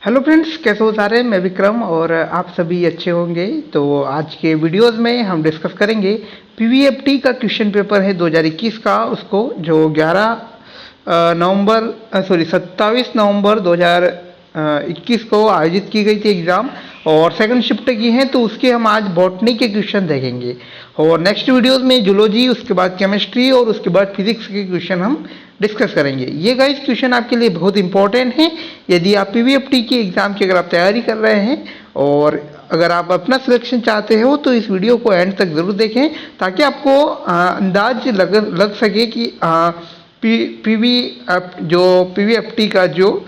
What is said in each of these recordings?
Hello friends, कैसे हो सारे। मैं विक्रम और आप सभी अच्छे होंगे। तो आज के वीडियोस में हम डिस्कस करेंगे पीवीएफटी का क्वेश्चन पेपर है 2021 का, उसको जो 27 नवंबर 2021 को आयोजित की गई थी एग्ज़ाम, और सेकंड शिफ्ट की हैं, तो उसके हम आज बॉटनी के क्वेश्चन देखेंगे। और नेक्स्ट वीडियोस में जूलॉजी, उसके बाद केमिस्ट्री और उसके बाद फिजिक्स के क्वेश्चन हम डिस्कस करेंगे। ये गाइस क्वेश्चन आपके लिए बहुत इंपॉर्टेंट है यदि आप पीवीएफटी की एग्ज़ाम की अगर आप तैयारी कर रहे हैं, और अगर आप अपना सिलेक्शन चाहते हो तो इस वीडियो को एंड तक ज़रूर देखें, ताकि आपको अंदाज लग सके कि पीवीएफटी का जो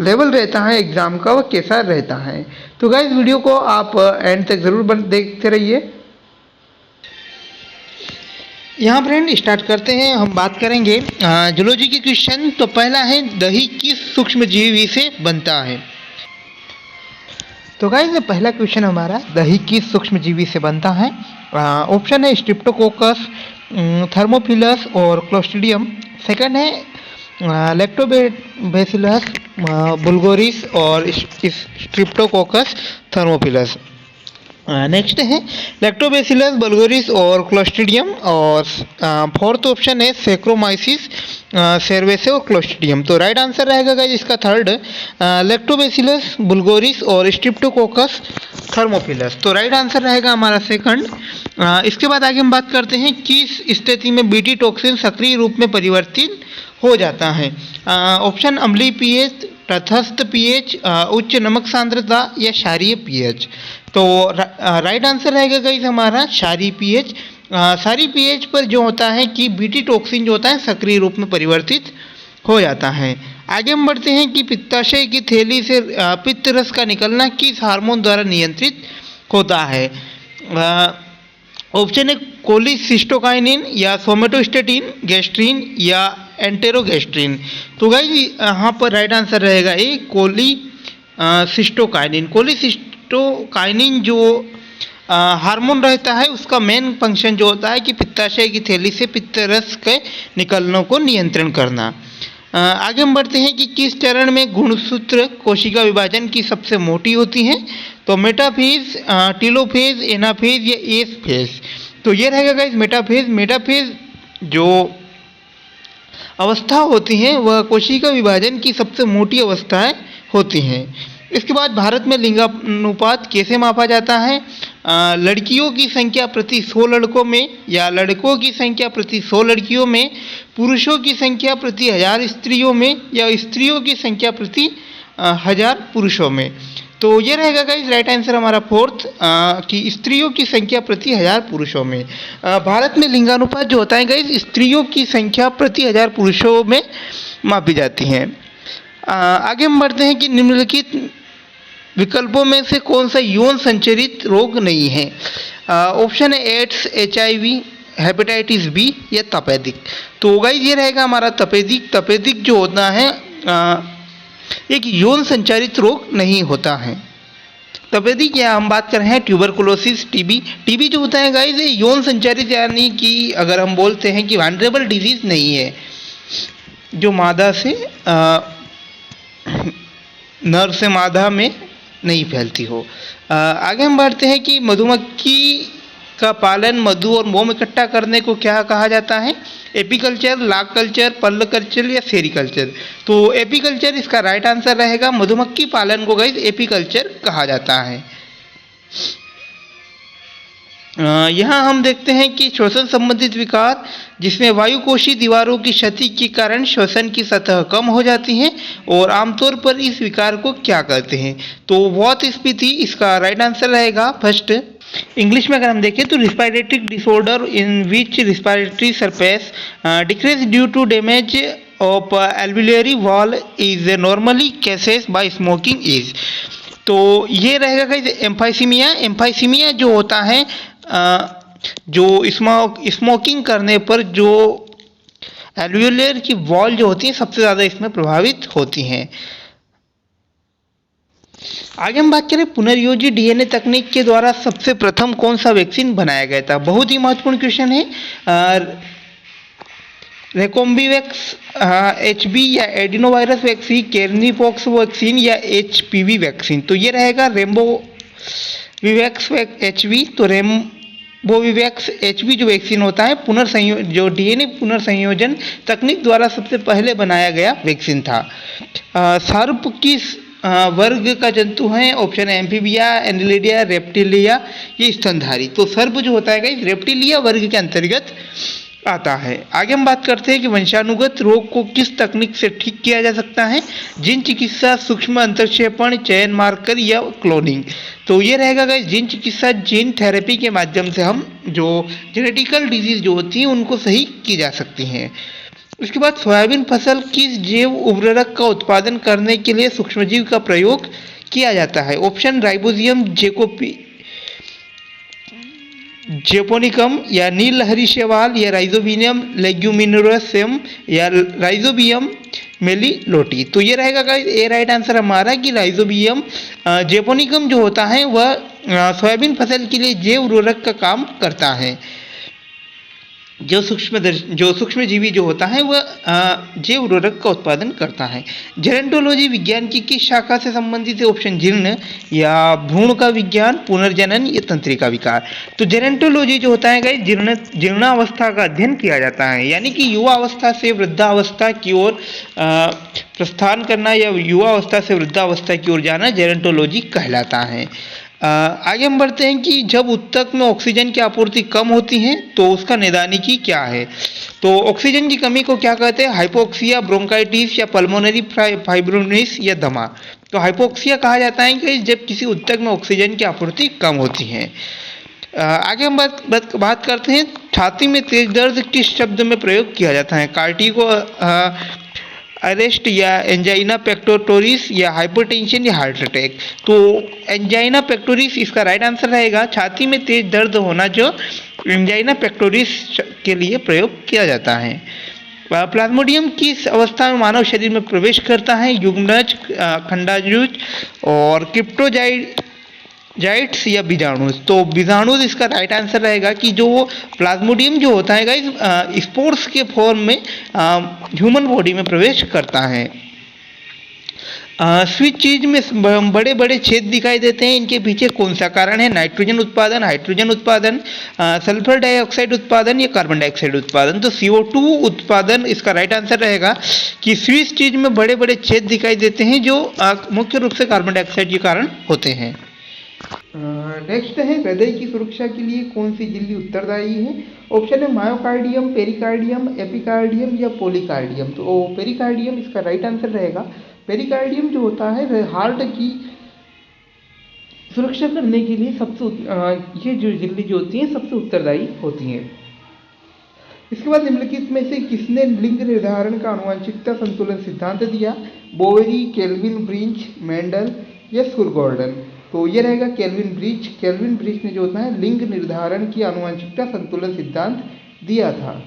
लेवल रहता है एग्ज़ाम का, वो कैसा रहता है। तो गाइस वीडियो को आप एंड तक ज़रूर देखते रहिए। यहाँ फ्रेंड स्टार्ट करते हैं। हम बात करेंगे जूलॉजी के क्वेश्चन। तो पहला है, दही किस सूक्ष्मजीवी से बनता है। तो गाइस पहला क्वेश्चन हमारा, दही किस सूक्ष्मजीवी से बनता है। ऑप्शन है स्ट्रिप्टोकोकस, थर्मोफिलस और क्लोस्ट्रिडियम। सेकंड है लैक्टोबैसिलस बुल्गोरिस और स्ट्रिप्टोकोकस थर्मोफिलस। नेक्स्ट है लैक्टोबैसिलस बुल्गोरिस और क्लोस्ट्रिडियम। और फोर्थ ऑप्शन है सेक्रोमाइसिस सेर्वेसे और क्लोस्ट्रिडियम। तो राइट आंसर रहेगा गाइस इसका थर्ड, लैक्टोबैसिलस बुल्गोरिस और स्ट्रिप्टोकोकस थर्मोफिलस। तो राइट आंसर रहेगा हमारा सेकंड। इसके बाद आगे हम बात करते हैं, किस स्थिति में बीटी टॉक्सिन सक्रिय रूप में परिवर्तित हो जाता है। ऑप्शन अम्लीय पीएच, तटस्थ पीएच, उच्च नमक सांद्रता या क्षारीय पीएच। तो राइट आंसर रहेगा गाइस हमारा क्षारीय पीएच। क्षारीय पीएच पर जो होता है कि बीटी टॉक्सिन जो होता है सक्रिय रूप में परिवर्तित हो जाता है। आगे हम बढ़ते हैं कि पित्ताशय की थैली से पित्त रस का निकलना किस हार्मोन द्वारा नियंत्रित होता है। ऑप्शन है कोलिसिस्टोकाइनिन या सोमेटोस्टेटिन, गैस्ट्रीन या एंटेरोगैस्ट्रीन। तो गाइस यहाँ पर राइट आंसर रहेगा ए, कोलिसिस्टोकाइनिन। कोलिसिस्टोकाइनिन जो हार्मोन रहता है, उसका मेन फंक्शन जो होता है कि पित्ताशय की थैली से पित्त रस के निकलने को नियंत्रण करना। आगे हम बढ़ते हैं कि किस चरण में गुणसूत्र कोशिका विभाजन की सबसे मोटी होती है। तो मेटाफेज, टीलोफेज, एनाफेज या एस फेज। तो ये रहेगा गाइस मेटाफेज। मेटाफेज जो अवस्था होती हैं वह कोशिका विभाजन की सबसे मोटी अवस्थाएं होती हैं। इसके बाद भारत में लिंगानुपात कैसे मापा जाता है। लड़कियों की संख्या प्रति 100 लड़कों में, या लड़कों की संख्या प्रति 100 लड़कियों में, पुरुषों की संख्या प्रति 1000 स्त्रियों में, या स्त्रियों की संख्या प्रति 1000 पुरुषों में। तो ये रहेगा गाइस राइट आंसर हमारा फोर्थ, कि स्त्रियों की संख्या प्रति 1000 पुरुषों में। भारत में लिंगानुपात जो होता है गाइस, स्त्रियों की संख्या प्रति 1000 पुरुषों में मापी जाती हैं। आगे हम बढ़ते हैं कि निम्नलिखित विकल्पों में से कौन सा यौन संचरित रोग नहीं है। ऑप्शन है एड्स, HIV, हेपेटाइटिस बी या तपेदिक। तो गाइस ये रहेगा हमारा तपेदिक। तपेदिक जो होता है एक यौन संचारित रोग नहीं होता है। तपेदिक या हम बात कर रहे हैं ट्यूबरकुलोसिस, टीबी जो होता है गाइस ये यौन संचारित, यानी कि अगर हम बोलते हैं कि वाल्नरेबल डिजीज नहीं है, जो मादा से नर से मादा में नहीं फैलती हो। आगे हम बढ़ते हैं कि मधुमक्खी का पालन, मधु और मोम इकट्ठा करने को क्या कहा जाता है। एपीकल्चर, लाग कल्चर, पर्ल कल्चर या सेरीकल्चर। तो एपीकल्चर इसका राइट आंसर रहेगा। मधुमक्खी पालन को गाइस एपीकल्चर कहा जाता है। यहाँ हम देखते हैं कि श्वसन संबंधित विकार, जिसमें वायुकोशीय दीवारों की क्षति के कारण श्वसन की सतह कम हो जाती है, और आमतौर पर इस विकार को क्या कहते हैं। तो वॉत स्फीति इसका राइट आंसर रहेगा फर्स्ट। इंग्लिश में अगर हम देखें तो respiratory disorder in which respiratory surface decrease due to damage of alveolar wall is normally causes by smoking is. तो ये रहेगा गाइस एम्फाइसीमिया। एम्फाइसीमिया जो होता है जो स्मोकिंग करने पर जो एल्वियोलर की वॉल जो होती है सबसे ज़्यादा इसमें प्रभावित होती हैं। आगे हम बात करें पुनर्योजी डीएनए तकनीक के द्वारा सबसे प्रथम कौन सा वैक्सीन बनाया गया था। बहुत ही महत्वपूर्ण क्वेश्चन है। रेकोम्बिवैक्स HB या एडिनोवायरस वैक्सीन, केर्नीपॉक्स वैक्सीन या HPV वैक्सीन। तो ये रहेगा रेम्बोविवैक्स HB। तो रेम्बोविवैक्स HB जो वैक्सीन होता है जो DNA पुनर्संयोजन तकनीक द्वारा सबसे पहले बनाया गया वैक्सीन था। सर्प किस वर्ग का जंतु है? ऑप्शन है एम्फीबिया, एनिलिडिया, रेप्टिलिया, ये स्तनधारी। तो सर्प जो होता है रेप्टिलिया वर्ग के अंतर्गत आता है। आगे हम बात करते हैं कि वंशानुगत रोग को किस तकनीक से ठीक किया जा सकता है? जीन चिकित्सा, सूक्ष्म अंतर्क्षेपण, चयन मार्कर या क्लोनिंग। तो ये रहेगा गाइस जीन चिकित्सा। जीन थेरेपी के माध्यम से हम जो जेनेटिकल डिजीज जो होती हैं उनको सही की जा सकती हैं। उसके बाद सोयाबीन फसल किस जैव उर्वरक का उत्पादन करने के लिए सूक्ष्मजीव का प्रयोग किया जाता है? ऑप्शन राइबोजियम जेपोनिकम या नीलहरी शैवाल या राइजोबियम लेग्यूमिनोरसम या राइजोबियम मेलिलोटी। तो ये रहेगा गाइस ए राइट आंसर हमारा कि राइजोबियम जेपोनिकम जो होता है वह सोयाबीन फसल के लिए जैव उर्वरक का काम करता है। जो सूक्ष्म जीवी जो होता है वह जैव उर्वरक का उत्पादन करता है। जेरेंटोलॉजी विज्ञान की किस शाखा से संबंधित है? ऑप्शन जीर्ण या भ्रूण का विज्ञान, पुनर्जनन या तंत्रिका विकार। तो जेरेंटोलॉजी जो होता है गाइस जीर्णावस्था का अध्ययन किया जाता है, यानी कि युवा अवस्था से वृद्धावस्था की ओर प्रस्थान करना या युवा अवस्था से वृद्धावस्था की ओर जाना जेरेंटोलॉजी कहलाता है। आगे हम बढ़ते हैं कि जब ऊतक में ऑक्सीजन की आपूर्ति कम होती है तो उसका निदानिकी क्या है? तो ऑक्सीजन की कमी को क्या कहते हैं? हाइपोक्सिया, ब्रोंकाइटिस या पल्मोनरी फाइब्रोसिस या दमा। तो हाइपोक्सिया कहा जाता है कि जब किसी ऊतक में ऑक्सीजन की आपूर्ति कम होती है। आगे हम बात करते हैं छाती में तेज दर्द किस शब्द में प्रयोग किया जाता है? कार्टिको अरेस्ट या एंजाइना पेक्टोरिस या हाइपरटेंशन या हार्ट अटैक। तो एंजाइना पेक्टोरिस इसका राइट आंसर रहेगा। छाती में तेज दर्द होना जो एंजाइना पेक्टोरिस के लिए प्रयोग किया जाता है। प्लाज्मोडियम किस अवस्था में मानव शरीर में प्रवेश करता है? युग्मनज, खंडायुज और क्रिप्टोजाइट्स या बीजाणु। तो बीजाणु इसका राइट आंसर रहेगा कि जो प्लाज्मोडियम जो होता है गाइस स्पोर्स के फॉर्म में ह्यूमन बॉडी में प्रवेश करता है। स्वीट चीज में बड़े बड़े छेद दिखाई देते हैं, इनके पीछे कौन सा कारण है? नाइट्रोजन उत्पादन, हाइड्रोजन उत्पादन, सल्फर डाइऑक्साइड उत्पादन या कार्बन डाइऑक्साइड उत्पादन। तो CO2 उत्पादन इसका राइट आंसर रहेगा कि स्वीट चीज में बड़े बड़े छेद दिखाई देते हैं जो मुख्य रूप से कार्बन डाइऑक्साइड के कारण होते हैं। नेक्स्ट है हृदय की सुरक्षा के लिए कौन सी झिल्ली उत्तरदायी है? ऑप्शन है मायोकार्डियम, पेरिकार्डियम, एपिकार्डियम या पोलिकार्डियम। तो पेरिकार्डियम इसका राइट आंसर रहेगा। पेरिकार्डियम जो होता है हार्ट की सुरक्षा करने के लिए ये जो झिल्ली जो होती है सबसे उत्तरदायी होती हैं। इसके बाद निम्नलिखित में से किसने लिंग निर्धारण का आनुवंशिकता संतुलन सिद्धांत दिया? बोवेरी, केल्विन ब्रिज, मेंडल या सुरगॉर्डन। तो ये रहेगा केल्विन ब्रिज। केल्विन ब्रिज ने जो होता है लिंग निर्धारण की आनुवंशिकता संतुलन सिद्धांत दिया था।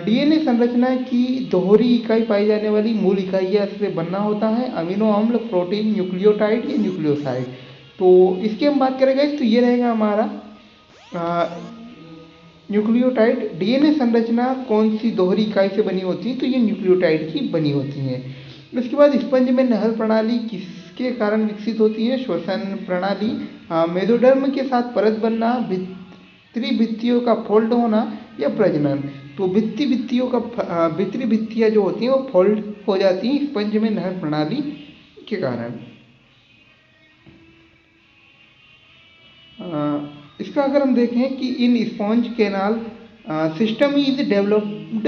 DNA संरचना की दोहरी इकाई पाई जाने वाली मूल इकाइयां से बनना होता है अमीनो अम्ल, प्रोटीन, न्यूक्लियोटाइड या न्यूक्लियोसाइड। तो इसकी हम बात करेंगे तो ये रहेगा हमारा न्यूक्लियोटाइड। DNA संरचना कौन सी दोहरी इकाई से बनी होती है? तो ये न्यूक्लियोटाइड की बनी होती है। इसके बाद स्पंज में नहर प्रणाली किसके कारण विकसित होती है? श्वसन प्रणाली, मेसोडर्म के साथ परत बनना, भित्री भित्तियों का फोल्ड होना या प्रजनन। तो भित्ती भित्तियां जो होती हैं वो फोल्ड हो जाती हैं स्पंज में नहर प्रणाली के कारण। इसका अगर हम देखें कि in sponge canal system is developed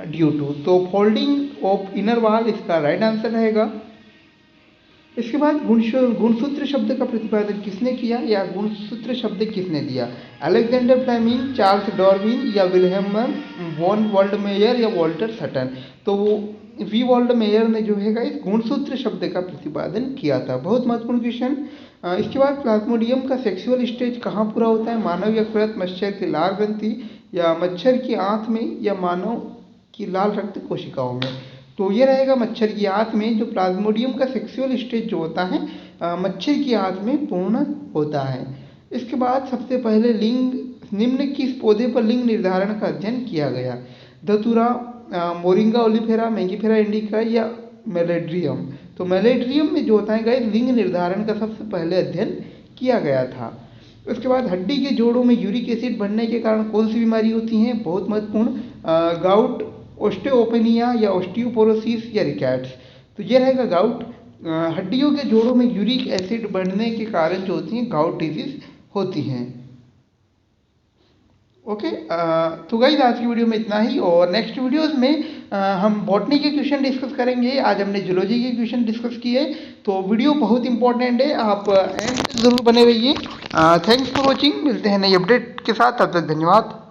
due to, तो फोल्डिंग ऑफ इनर वॉल इसका राइट आंसर रहेगा। इसके बाद गुणसूत्र शब्द का प्रतिपादन किसने किया या गुणसूत्र शब्द किसने दिया? अलेक्जेंडर फ्लेमिंग, चार्ल्स डार्विन या विल्हेम वॉन वॉल्डमेयर या वॉल्टर सटन। तो वी वॉल्डमेयर ने जो है इस गुणसूत्र शब्द का प्रतिपादन किया था। बहुत महत्वपूर्ण क्वेश्चन। इसके बाद प्लाज्मोडियम का सेक्सुअल स्टेज कहाँ पूरा होता है? मानव यकृत, मच्छर की लाल ग्रंथि या मच्छर की आंत में या मानव की लाल रक्त कोशिकाओं में। तो ये रहेगा मच्छर की आंत में। जो प्लाज्मोडियम का सेक्सुअल स्टेज जो होता है मच्छर की आंत में पूर्ण होता है। इसके बाद सबसे पहले लिंग निम्न किस पौधे पर लिंग निर्धारण का अध्ययन किया गया? धतूरा, मोरिंगा ओलिफेरा, मैंगीफेरा इंडिका या मेलेड्रियम? तो मेलेड्रियम में जो होता है गाइस लिंग निर्धारण का सबसे पहले अध्ययन किया गया था। उसके बाद हड्डी के जोड़ों में यूरिक एसिड बढ़ने के कारण कौन सी बीमारी होती है? बहुत महत्वपूर्ण, गाउट, ओस्टियोपेनिया या ओस्टियोपोरोसिस या रिकेट्स? तो ये रहेगा गाउट। हड्डियों के जोड़ों में यूरिक एसिड बढ़ने के कारण जो होती हैं गाउट डिजीज होती हैं। ओके, तो गाइस आज की वीडियो में इतना ही, और नेक्स्ट वीडियोस में हम बॉटनी के क्वेश्चन डिस्कस करेंगे। आज हमने जूलॉजी के क्वेश्चन डिस्कस किए, तो वीडियो बहुत इंपॉर्टेंट है, आप एंड जरूर बने रहिए। थैंक्स फॉर वॉचिंग, मिलते हैं नई अपडेट के साथ, तब तक धन्यवाद।